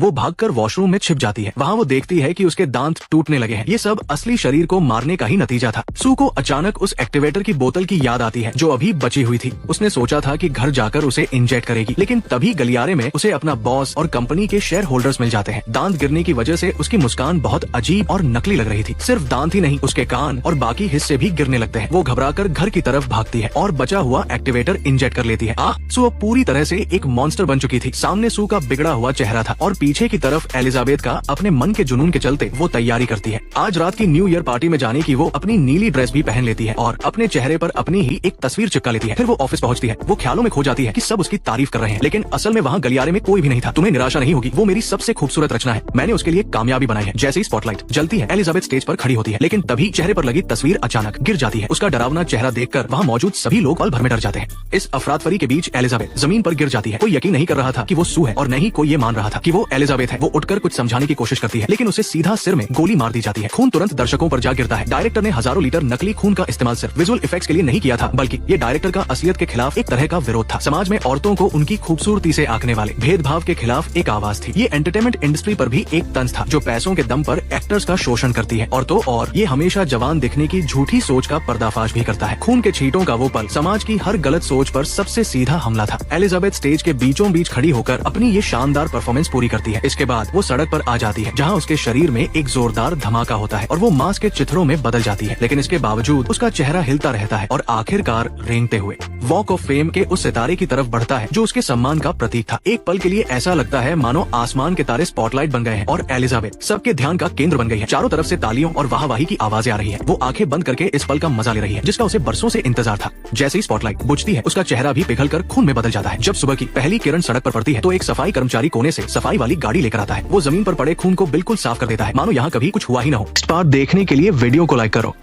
वो भागकर वॉशरूम में छिप जाती है। वहाँ वो देखती है कि उसके दांत टूटने लगे हैं। ये सब असली शरीर को मारने का ही नतीजा था। सू को अचानक उस एक्टिवेटर की बोतल की याद आती है जो अभी बची हुई थी। उसने सोचा था कि घर जाकर उसे इंजेक्ट करेगी, लेकिन तभी गलियारे में उसे अपना बॉस और कंपनी के शेयर होल्डर्स मिल जाते हैं। दांत गिरने की वजह से उसकी मुस्कान बहुत अजीब और नकली लग रही थी। सिर्फ दांत ही नहीं, उसके कान और बाकी हिस्से भी गिरने लगते हैं। वो घबराकर घर की तरफ भागती है और बचा हुआ एक्टिवेटर इंजेक्ट कर लेती है। सू अब पूरी तरह से एक मॉन्स्टर बन चुकी थी। सामने सू का बिगड़ा हुआ चेहरा था और पीछे की तरफ एलिजाबेथ का अपने मन के जुनून के चलते वो तैयारी करती है। आज रात की न्यू ईयर पार्टी में जाने की वो अपनी नीली ड्रेस भी पहन लेती है और अपने चेहरे पर अपनी ही एक तस्वीर चिपका लेती है। फिर वो ऑफिस पहुंचती है। वो ख्यालों में खो जाती है कि सब उसकी तारीफ कर रहे हैं, लेकिन असल में वहाँ गलियारे में कोई भी नहीं था। तुम्हें निराशा नहीं होगी, वो मेरी सबसे खूबसूरत रचना है। मैंने उसके लिए कामयाबी बनाई है। जैसे ही स्पॉटलाइट जलती है, एलिजाबेथ स्टेज पर खड़ी होती है, लेकिन तभी चेहरे पर लगी तस्वीर अचानक गिर जाती है। उसका डरावना चेहरा देखकर वहाँ मौजूद सभी लोग पल भर में डर जाते हैं। इस अफरातफरी के बीच एलिजाबेथ जमीन पर गिर जाती है। कोई यकीन नहीं कर रहा था कि वो सू है और नहीं कोई ये मान रहा था कि वो एलिजाबेथ है। वो उठकर कुछ समझाने की कोशिश करती है, लेकिन उसे सीधा सिर में गोली मार दी जाती है। खून तुरंत दर्शकों पर जा गिरता है। डायरेक्टर ने हजारों लीटर नकली खून का इस्तेमाल सिर्फ विजुअल इफेक्ट्स के लिए नहीं किया था, बल्कि ये डायरेक्टर का असलियत के खिलाफ एक तरह का विरोध था। समाज में औरतों को उनकी खूबसूरती से आंकने वाले भेदभाव के खिलाफ एक आवाज थी। ये एंटरटेनमेंट इंडस्ट्री पर भी एक तंज था जो पैसों के दम पर एक्टर्स का शोषण करती है और तो और ये हमेशा जवान दिखने की झूठी सोच का पर्दाफाश भी करता है। खून के छींटों का वो पल समाज की हर गलत सोच पर सबसे सीधा हमला था। एलिजाबेथ स्टेज के बीचों बीच खड़ी होकर अपनी ये शानदार परफॉर्मेंस पूरी करती है। इसके बाद वो सड़क पर आ जाती है, जहाँ उसके शरीर में एक जोरदार धमाका होता है और वो मांस के चित्रों में बदल जाती है। लेकिन इसके बावजूद उसका चेहरा हिलता रहता है और आखिरकार रेंगते हुए वॉक ऑफ फेम के उस सितारे की तरफ बढ़ता है जो उसके सम्मान का प्रतीक था। एक पल के लिए ऐसा लगता है मानो आसमान के तारे स्पॉटलाइट बन गए हैं और एलिजाबेथ सबके ध्यान का केंद्र बन गई है। चारों तरफ से तालियों और वाहवाही की आवाजें आ रही है। वो आंखें बंद करके इस पल का मजा ले रही है जिसका उसे बरसों से इंतजार था। जैसे ही स्पॉटलाइट बुझती है, उसका चेहरा भी पिघलकर खून में बदल जाता है। जब सुबह की पहली किरण सड़क पर पड़ती है तो एक सफाई कर्मचारी कोने से सफाई वाली गाड़ी लेकर आता है। वो जमीन पर पड़े खून को बिल्कुल साफ कर देता है, मानो यहाँ कभी कुछ हुआ ही न हो। इस पार्ट देखने के लिए वीडियो को लाइक करो।